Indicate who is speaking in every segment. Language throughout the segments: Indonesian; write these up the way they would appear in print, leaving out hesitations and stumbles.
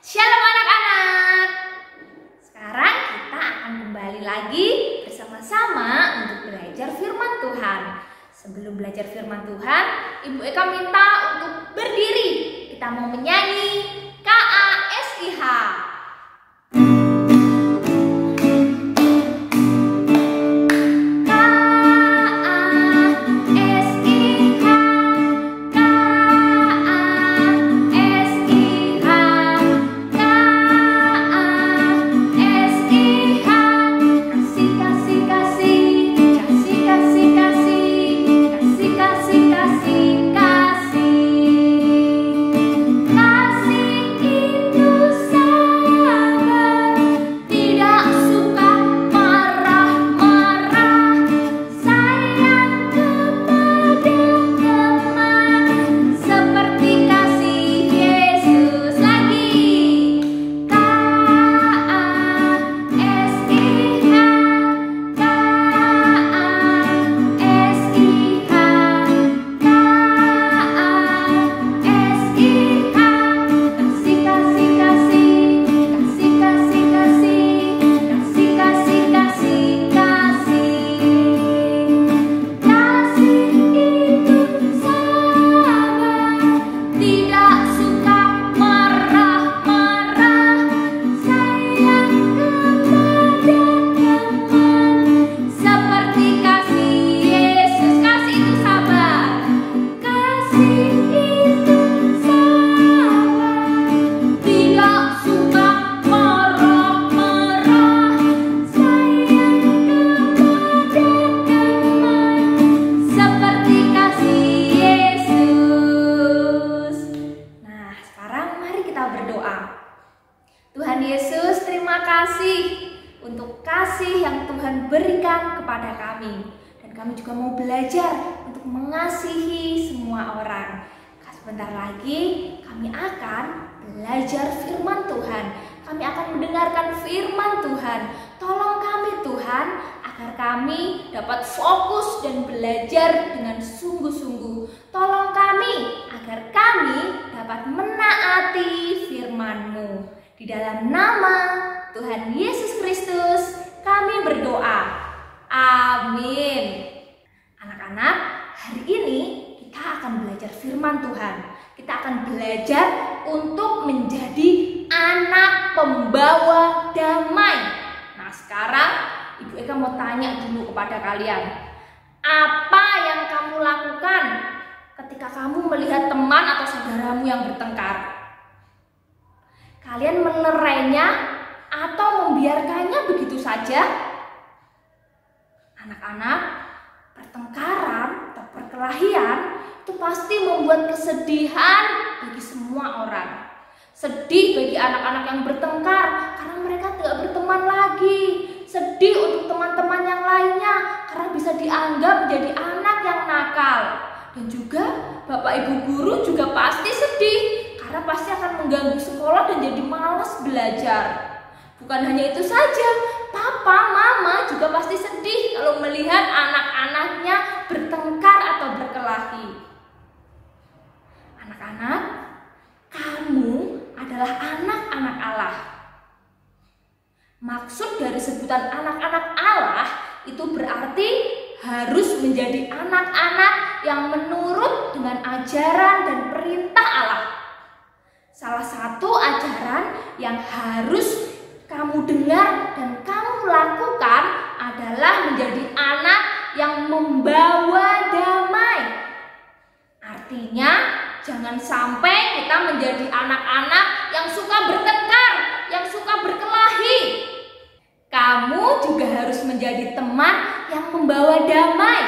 Speaker 1: Shalom anak-anak. Sekarang kita akan kembali lagi bersama-sama untuk belajar firman Tuhan. Sebelum belajar firman Tuhan, Ibu Eka minta untuk berdiri. Kita mau menyanyi KASIH. Tuhan Yesus, terima kasih untuk kasih yang Tuhan berikan kepada kami. Dan kami juga mau belajar untuk mengasihi semua orang. Sebentar lagi kami akan belajar firman Tuhan. Kami akan mendengarkan firman Tuhan. Tolong kami Tuhan, agar kami dapat fokus dan belajar dengan sungguh-sungguh. Tolong kami, agar kami dapat menaati firman-Mu. Di dalam nama Tuhan Yesus Kristus kami berdoa. Amin. Anak-anak, hari ini kita akan belajar firman Tuhan. Kita akan belajar untuk menjadi anak pembawa damai. Nah, sekarang Ibu Eka mau tanya dulu kepada kalian. Apa yang kamu lakukan ketika kamu melihat teman atau saudaramu yang bertengkar? Kalian melerainya atau membiarkannya begitu saja? Anak-anak, pertengkaran atau perkelahian itu pasti membuat kesedihan bagi semua orang. Sedih bagi anak-anak yang bertengkar karena mereka tidak berteman lagi. Sedih untuk teman-teman yang lainnya karena bisa dianggap menjadi anak yang nakal. Dan juga Bapak Ibu guru juga pasti sedih karena pasti akan mengganggu sekolah dan jadi malas belajar. Bukan hanya itu saja, papa, mama juga pasti sedih kalau melihat anak-anaknya bertengkar atau berkelahi. Anak-anak, kamu adalah anak-anak Allah. Maksud dari sebutan anak-anak Allah itu berarti harus menjadi anak-anak yang menurut dengan ajaran dan perintah Allah. Salah satu ajaran yang harus kamu dengar dan kamu lakukan adalah menjadi anak yang membawa damai. Artinya, jangan sampai kita menjadi anak-anak yang suka bertengkar, yang suka berkelahi. Kamu juga harus menjadi teman yang membawa damai,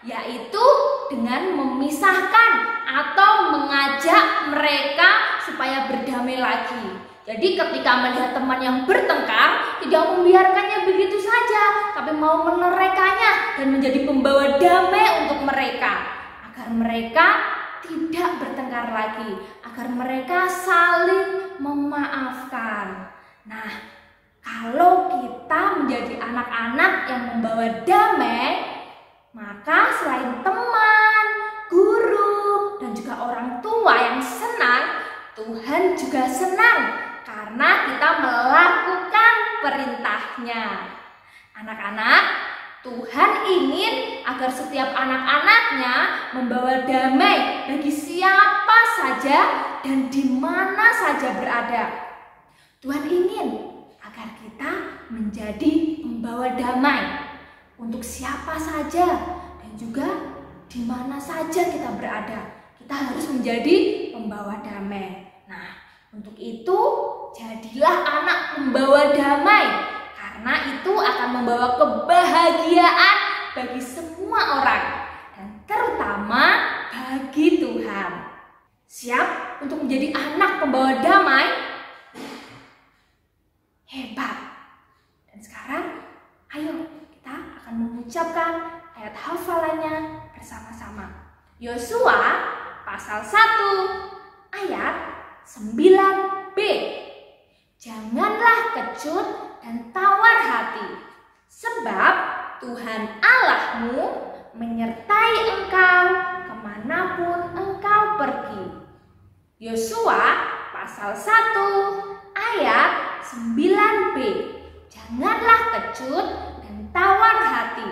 Speaker 1: yaitu dengan memisahkan atau mengajak mereka supaya berdamai lagi. Jadi ketika melihat teman yang bertengkar, tidak membiarkannya begitu saja, tapi mau meleraikannya dan menjadi pembawa damai untuk mereka, agar mereka tidak bertengkar lagi, agar mereka saling memaafkan. Nah, kalau kita menjadi anak-anak yang membawa damai, maka selain teman, guru, dan juga orang tua yang senang, Tuhan juga senang melakukan perintahnya. Anak-anak, Tuhan ingin agar setiap anak-anaknya membawa damai bagi siapa saja dan di mana saja berada. Tuhan ingin agar kita menjadi pembawa damai untuk siapa saja dan juga di mana saja kita berada. Kita harus menjadi pembawa damai. Nah, untuk itu jadilah anak pembawa damai, karena itu akan membawa kebahagiaan bagi semua orang dan terutama bagi Tuhan. Siap untuk menjadi anak pembawa damai? Hebat. Dan sekarang ayo kita akan mengucapkan ayat hafalannya bersama-sama. Yosua pasal 1 ayat 9b. Janganlah kecut dan tawar hati, sebab Tuhan Allahmu menyertai engkau kemanapun engkau pergi. Yosua pasal 1 ayat 9b. Janganlah kecut dan tawar hati,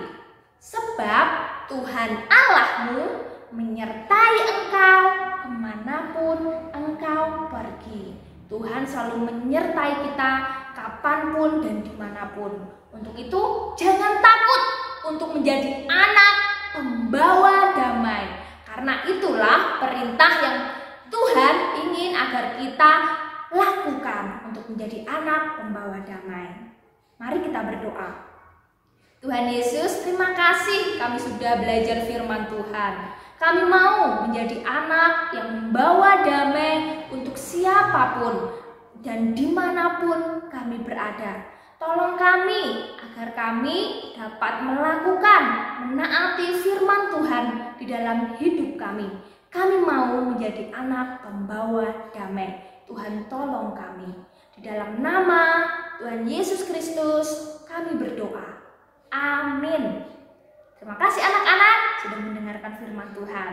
Speaker 1: sebab Tuhan Allahmu menyertai engkau kemanapun engkau pergi. Tuhan selalu menyertai kita kapanpun dan dimanapun. Untuk itu jangan takut untuk menjadi anak pembawa damai, karena itulah perintah yang Tuhan ingin agar kita lakukan untuk menjadi anak pembawa damai. Mari kita berdoa. Tuhan Yesus, terima kasih kami sudah belajar firman Tuhan. Kami mau menjadi anak yang membawa damai untuk siapapun dan dimanapun kami berada. Tolong kami agar kami dapat melakukan, menaati firman Tuhan di dalam hidup kami. Kami mau menjadi anak pembawa damai. Tuhan tolong kami. Di dalam nama Tuhan Yesus Kristus kami berdoa. Amin. Terima kasih anak-anak sudah mendengarkan firman Tuhan.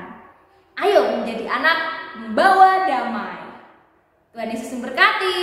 Speaker 1: Ayo menjadi anak membawa damai. Tuhan Yesus memberkati.